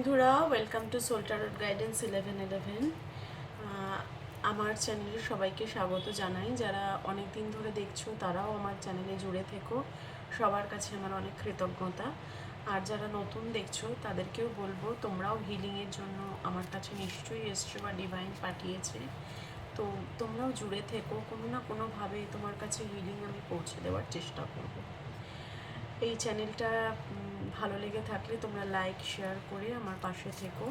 বন্ধুরা, welcome to soul টারট guidance 1111। আমার চ্যানেলে সবাইকে স্বাগত জানাই। যারা অনেক দিন ধরে দেখছো তারাও আমার চ্যানেলে জুড়ে থেকো, সবার কাছে আমার অনেক কৃতজ্ঞতা। আর যারা নতুন দেখছো তাদেরকেও বলবো, তোমরাও হিলিংয়ের জন্য আমার কাছে নিশ্চয়ই এসছো বা ডিভাইন পাঠিয়েছে, তো তোমরাও জুড়ে থেকো। কোনো না কোনোভাবে তোমার কাছে হিলিং আমি পৌঁছে দেওয়ার চেষ্টা করবো। এই চ্যানেলটা ভালো লেগে থাকলে তোমরা লাইক শেয়ার করে আমার পাশে থেকো,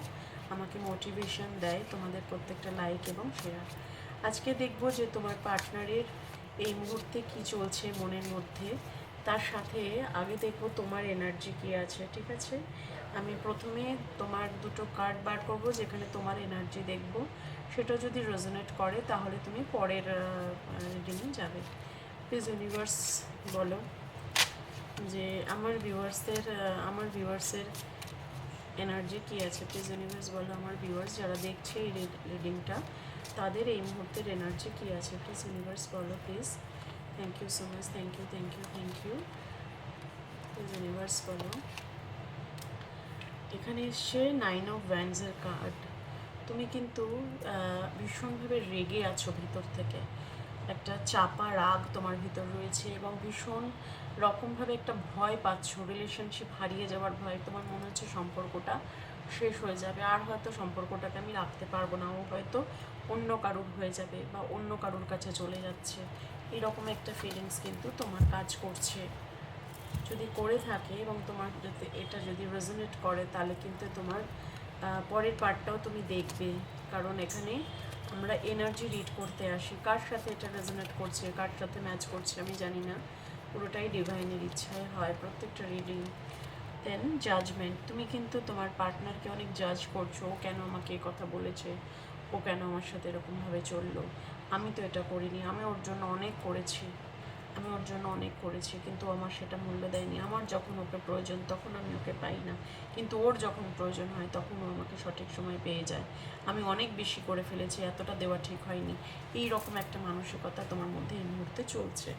আমাকে মোটিভেশন দেয় তোমাদের প্রত্যেকটা লাইক এবং শেয়ার। আজকে দেখব যে তোমার পার্টনারের এই মুহূর্তে কি চলছে মনের মধ্যে, তার সাথে আগে দেখব তোমার এনার্জি কি আছে। ঠিক আছে, আমি প্রথমে তোমার দুটো কার্ড বার করবো যেখানে তোমার এনার্জি দেখব, সেটা যদি রেজোনেট করে তাহলে তুমি পরের রিডিংয়ে যাবে। প্লিজ ইউনিভার্স বলো যে আমার ভিউয়ার্সের এনার্জি কী আছে। প্লিজ ইউনিভার্স বলো আমার ভিউয়ার্স যারা দেখছে এই রিডিংটা, তাদের এই মুহূর্তের এনার্জি কী আছে। প্লিজ ইউনিভার্স বলো please. Thank you so much, thank you, thank you, thank you. Please universe বলো। এখানে এসছে 9 অফ ওয়ান্ডসের কার্ড। তুমি কিন্তু ভীষণভাবে রেগে আছো ভিতর থেকে, একটা চাপা রাগ তোমার ভিতর রয়েছে এবং ভীষণ রকমভাবে একটা ভয় পাচ্ছ, রিলেশনশিপ হারিয়ে যাওয়ার ভয়। তোমার মনে হচ্ছে সম্পর্কটা শেষ হয়ে যাবে, আর হয়তো সম্পর্কটাকে আমি রাখতে পারবো না, ও হয়তো অন্য কারুর হয়ে যাবে বা অন্য কারুর কাছে চলে যাচ্ছে, এরকম একটা ফিলিংস কিন্তু তোমার কাজ করছে। যদি করে থাকে এবং তোমার যদি এটা যদি রেজোনেট করে তাহলে কিন্তু তোমার পরের পার্টটাও তুমি দেখবে। কারণ এখানে আমরা এনার্জি রিড করতে আসি, কার সাথে এটা রেজোনেট করছে, কার সাথে ম্যাচ করছে আমি জানি না, পুরোটাই ডিভাইনের ইচ্ছায় হয় প্রত্যেকটা রিডিং। দেন জাজমেন্ট। তুমি কিন্তু তোমার পার্টনারকে অনেক জাজ করছো, ও কেন আমাকে এই কথা বলেছে, ও কেন আমার সাথে এরকমভাবে চললো, আমি তো এটা করিনি, আমি ওর জন্য অনেক করেছি, আমি ওর জন্য অনেক করেছি কিন্তু আমার সেটা মূল্য দেয়নি। আমার যখন ওকে প্রয়োজন তখন আমি ওকে পাই না, কিন্তু ওর যখন প্রয়োজন হয় তখন ও আমাকে সঠিক সময় পেয়ে যায়। আমি অনেক বেশি করে ফেলেছি, এতটা দেওয়া ঠিক হয়নি। এই রকম একটা মানসিকতা তোমার মধ্যে এই মুহূর্তে চলছে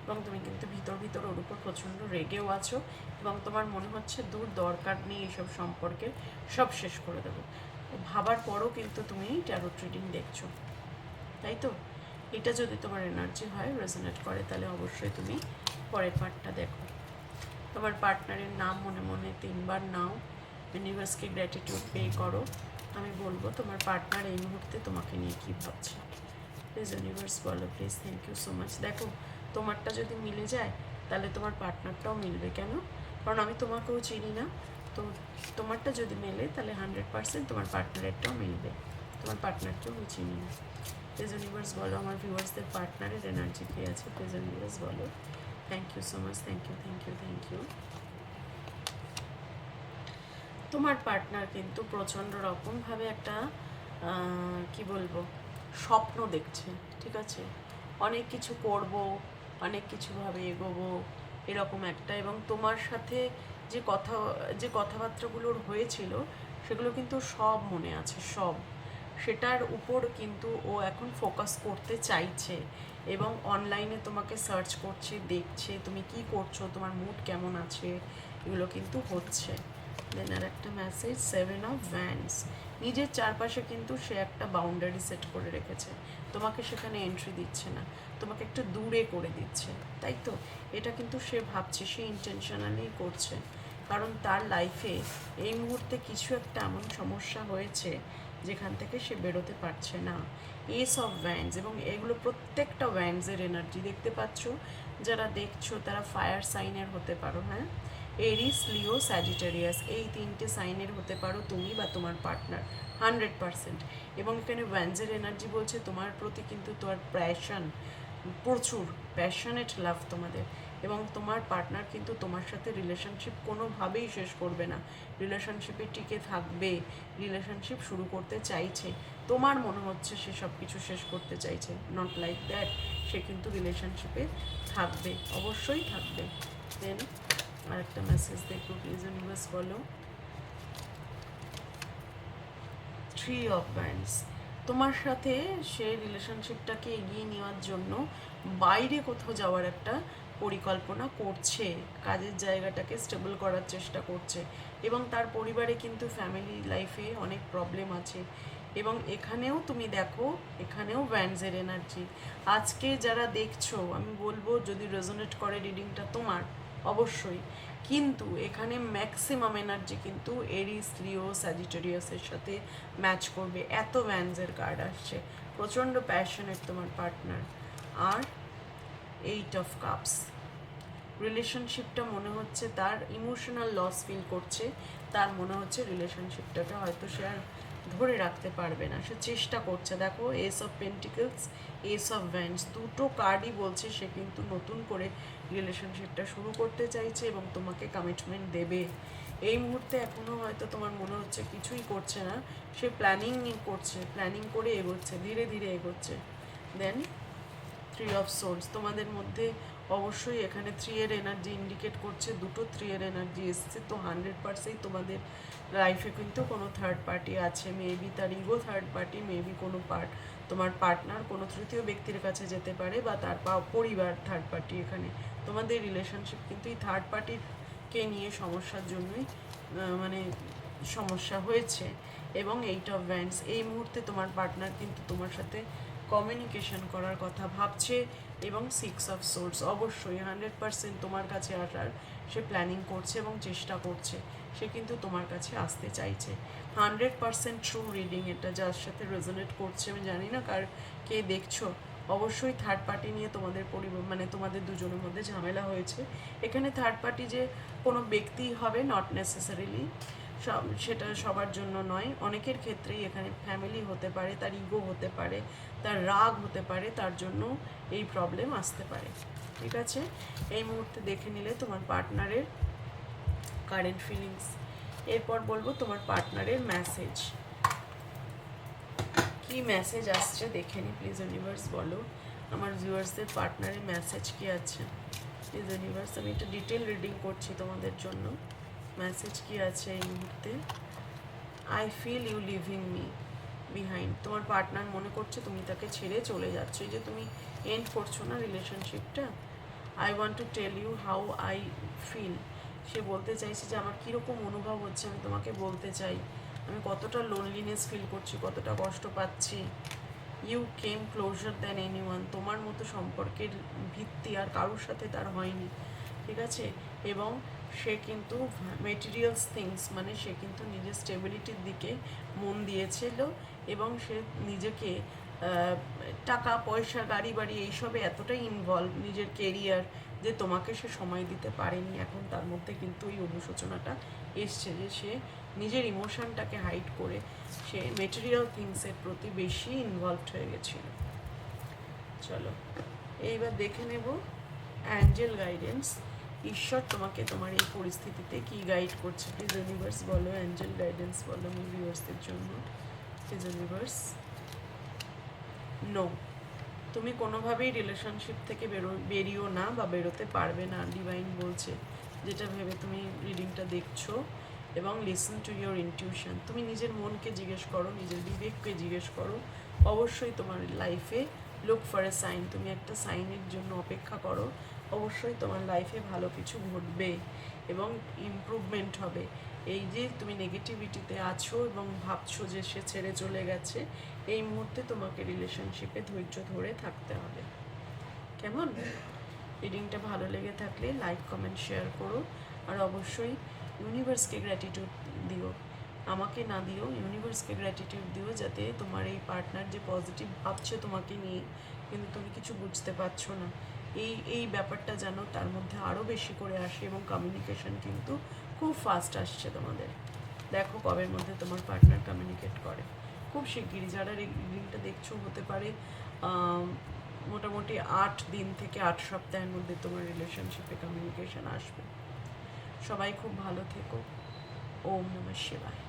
এবং তুমি কিন্তু ভিতর ভিতর ওর উপর প্রচণ্ড রেগেও আছো এবং তোমার মনে হচ্ছে দূর দরকার নেই এসব সম্পর্কে, সব শেষ করে দেবো। ভাবার পরও কিন্তু তুমি ট্যারোট রিডিং দেখছো, তাই তো? এটা যদি তোমার এনার্জি হয়, রেজোনেট করে, তাহলে অবশ্যই তুমি পরের পার্টটা দেখো। তোমার পার্টনারের নাম মনে মনে 3বার নাও, ইউনিভার্সকে গ্র্যাটিটিউড পে করো। আমি বলবো তোমার পার্টনার এই মুহূর্তে তোমাকে নিয়ে কী ভাবছে। প্লিজ ইউনিভার্স বলো please. Thank you so much. দেখো, তোমারটা যদি মিলে যায় তাহলে তোমার পার্টনারটাও মিলবে। কেন? কারণ আমি তোমাকেও চিনি না, তো তোমারটা যদি মেলে তাহলে 100% তোমার পার্টনারেরটাও মিলবে। তোমার পার্টনারকেও আমি চিনি না। প্লিজ ইউনিভার্স বলো আমার ভিউয়ার্সদের পার্টনারের এনার্জি কী আছে। প্লিজ ইউনিভার্স বলো। Thank you so much, thank you, thank you, thank you. তোমার পার্টনার কিন্তু প্রচণ্ড রকমভাবে একটা কি বলবো, স্বপ্ন দেখছে। ঠিক আছে, অনেক কিছু করব, অনেক কিছুভাবে এগোবো, এরকম একটা। এবং তোমার সাথে যে কথাবার্তাগুলোর হয়েছিল সেগুলো কিন্তু সব মনে আছে, সব। সেটার উপর কিন্তু ও এখন ফোকাস করতে চাইছে এবং অনলাইনে তোমাকে সার্চ করছে, দেখছে তুমি কি করছো, তোমার মুড কেমন আছে, এগুলো কিন্তু হচ্ছে। দেন আর একটা মেসেজ 7 অফ ভ্যান্স। নিজের চারপাশে কিন্তু সে একটা বাউন্ডারি সেট করে রেখেছে, তোমাকে সেখানে এন্ট্রি দিচ্ছে না, তোমাকে একটু দূরে করে দিচ্ছে, তাই তো? এটা কিন্তু সে ভাবছে, সে ইন্টেনশনালি করছে, কারণ তার লাইফে এই মুহূর্তে কিছু একটা এমন সমস্যা হয়েছে যেখান থেকে সে বেরোতে পারছে না। এস অফ ভ্যান্স, এবং এগুলো প্রত্যেকটা ভ্যান্সের এনার্জি দেখতে পাচ্ছ। যারা দেখছো তারা ফায়ার সাইনের হতে পারো, হ্যাঁ, এরিস, লিও, স্যাজিটেরিয়াস, এই 3টে সাইনের হতে পারো তুমি বা তোমার পার্টনার 100%। এবং এখানে ভ্যান্সের এনার্জি বলছে তোমার প্রতি কিন্তু তোমার প্যাশন, প্রচুর প্যাশনেট লাভ তোমাদের, এবং তোমার পার্টনার কিন্তু তোমার সাথে রিলেশনশিপ কোনোভাবেই শেষ করবে না, রিলেশনশিপে টিকে থাকবে, রিলেশনশিপ শুরু করতে চাইছে। তোমার মনে হচ্ছে সে সব কিছু শেষ করতে চাইছে, নট লাইক দ্যাট। সে কিন্তু রিলেশনশিপে থাকবে, অবশ্যই থাকবে। দেন আর একটা মেসেজ দেখো প্লিজ ইউনিভার্স বলো। 3 অফ ওয়ান্ডস। তোমার সাথে সে রিলেশনশিপটাকে এগিয়ে নেওয়ার জন্য বাইরে কোথাও যাওয়ার একটা পরিকল্পনা করছে, কাজের জায়গাটাকে স্টেবল করার চেষ্টা করছে, এবং তার পরিবারে কিন্তু ফ্যামিলি লাইফে অনেক প্রবলেম আছে। এবং এখানেও তুমি দেখো, এখানেও ভ্যান্সের এনার্জি। আজকে যারা দেখছো, আমি বলবো যদি রেজোনেট করে রিডিংটা তোমার, অবশ্যই, কিন্তু এখানে ম্যাক্সিমাম এনার্জি কিন্তু এরিস, লিও, স্যাজিটেরিয়াসের সাথে ম্যাচ করবে, এত ভ্যান্সের কার্ড আসছে। প্রচণ্ড প্যাশনেট তোমার পার্টনার। আর 8 অফ কাপস, রিলেশনশিপটা মনে হচ্ছে তার ইমোশনাল লস ফিল করছে, তার মনে হচ্ছে রিলেশনশিপটাকে হয়তো সে আর ধরে রাখতে পারবে না, সে চেষ্টা করছে। দেখো, S of pentacles, S of Vance, দুটো কার্ডই বলছে সে কিন্তু নতুন করে রিলেশনশিপটা শুরু করতে চাইছে এবং তোমাকে কমিটমেন্ট দেবে। এই মুহূর্তে এখনও হয়তো তোমার মনে হচ্ছে কিছুই করছে না, সে প্ল্যানিং করছে, প্ল্যানিং করে এগোচ্ছে, ধীরে ধীরে এগোচ্ছে। দেন 3 অফ সোর্স, তোমাদের মধ্যে অবশ্যই এখানে 3 এর এনার্জি ইন্ডিকেট করছে, দুটো 3 এর এনার্জি এসছে, তো 100% তোমাদের লাইফে কিন্তু কোনো থার্ড পার্টি আছে। মেবি তার ইগো থার্ড পার্টি, মেবি কোনো তোমার পার্টনার কোনো তৃতীয় ব্যক্তির কাছে যেতে পারে, বা তার পরিবার থার্ড পার্টি। এখানে তোমাদের রিলেশনশিপ কিন্তু এই থার্ড পার্টিকে নিয়ে সমস্যার জন্যই মানে সমস্যা হয়েছে। এবং 8 অফ ভ্যান্স, এই মুহূর্তে তোমার পার্টনার কিন্তু তোমার সাথে কমিউনিকেশন করার কথা ভাবছে। এবং 6 অফ সোর্স, অবশ্যই 100% তোমার কাছে আসার সে প্ল্যানিং করছে এবং চেষ্টা করছে, সে কিন্তু তোমার কাছে আসতে চাইছে। 100% ট্রু রিডিং এটা, যার সাথে রেজোনেট করছে। আমি জানি না কে দেখছো, অবশ্যই থার্ড পার্টি নিয়ে তোমাদের মানে তোমাদের দুজনের মধ্যে ঝামেলা হয়েছে। এখানে থার্ড পার্টি যে কোনো ব্যক্তি হবে, নট নেসেসারিলি, সেটা সবার জন্য নয়। অনেকের ক্ষেত্রেই এখানে ফ্যামিলি হতে পারে, তার ইগো হতে পারে, তার রাগ হতে পারে, তার জন্য এই প্রবলেম আসতে পারে। ঠিক আছে, এই মুহূর্তে দেখে নিলে তোমার পার্টনারের কারেন্ট ফিলিংস। এরপর বলবো তোমার পার্টনারের মেসেজ, কি মেসেজ আসছে দেখে নি প্লিজ ইউনিভার্স। বলো আমার ভিউয়ার্সদের পার্টনারের মেসেজ কি আছে প্লিজ ইউনিভার্স। আমি একটা ডিটেল রিডিং করছি তোমাদের জন্য। মেসেজ কি আছে এই মুহূর্তে? I feel you leaving me behind, তোমার পার্টনার মনে করছে তুমি তাকে ছেড়ে চলে যাচ্ছ, এই যে তুমি এন্ড করছো না রিলেশনশিপটা। I want to tell you how I feel, সে বলতে চাইছে যে আমার কীরকম অনুভব হচ্ছে, আমি তোমাকে বলতে চাই, আমি কতটা লোনলিনেস ফিল করছি, কতটা কষ্ট পাচ্ছি। You came closer than anyone, তোমার মতো সম্পর্কের ভিত্তি আর কারোর সাথে তার হয়নি। ঠিক আছে, এবং সে কিন্তু মেটেরিয়ালস থিংস, মানে সে কিন্তু নিজের স্টেবিলিটির দিকে মন দিয়েছিল, এবং সে নিজেকে টাকা পয়সা, গাড়ি বাড়ি এইসবে এতটাই ইনভলভ, নিজের কেরিয়ার, যে তোমাকে সে সময় দিতে পারেনি। এখন তার মধ্যে কিন্তু এই অনুশোচনাটা এসছে যে সে নিজের ইমোশনটাকে হাইড করে সে মেটেরিয়াল থিংসের প্রতি বেশি ইনভলভড হয়ে গেছিল। চলো এইবার দেখে নেব অ্যাঞ্জেল গাইডেন্স, ঈশ্বর তোমাকে তোমার এই পরিস্থিতিতে কি গাইড করছে প্লিজ ইউনিভার্স বলো। অ্যাঞ্জেল গাইডেন্স বলো আমি ভিউয়ার্সদের জন্য প্লিজ ইউনিভার্স। নো, তুমি কোনোভাবেই রিলেশনশিপ থেকে বেরিও না, বা বেরোতে পারবে না, ডিভাইন বলছে, যেটা ভেবে তুমি রিডিংটা দেখছো। এবং লিসেন টু ইয়োর ইনটিউশন, তুমি নিজের মনকে জিজ্ঞেস করো, নিজের বিবেককে জিজ্ঞেস করো। অবশ্যই তোমার লাইফে লুক ফর এ সাইন, তুমি একটা সাইনের জন্য অপেক্ষা করো। অবশ্যই তোমার লাইফে ভালো কিছু ঘটবে এবং ইমপ্রুভমেন্ট হবে। এই যে তুমি নেগেটিভিটিতে আছো এবং ভাবছো যে সে ছেড়ে চলে গেছে, এই মুহূর্তে তোমাকে রিলেশনশিপে ধৈর্য ধরে থাকতে হবে। কেমন? রিডিংটা ভালো লেগে থাকলে লাইক কমেন্ট শেয়ার করো, আর অবশ্যই ইউনিভার্সকে গ্র্যাটিটিউড দিও, আমাকে না দিও, ইউনিভার্সকে গ্র্যাটিটিউড দিও, যাতে তোমার এই পার্টনার যে পজিটিভ ভাবছে তোমাকে নিয়ে, কিন্তু তুমি কিছু বুঝতে পারছো না, এই ব্যাপারটা যেন তার মধ্যে আরও বেশি করে আসে, এবং কমিউনিকেশন কিন্তু খুব ফাস্ট আসছে তোমাদের। দেখো কবের মধ্যে তোমার পার্টনার কমিউনিকেট করে, খুব শিগগিরই। যারা রিডিংটা দেখছো, হতে পারে মোটামুটি 8 দিন থেকে 8 সপ্তাহের মধ্যে তোমার রিলেশনশিপে কমিউনিকেশন আসবে। সবাই খুব ভালো থেকো। ওম নমঃ শিবায়।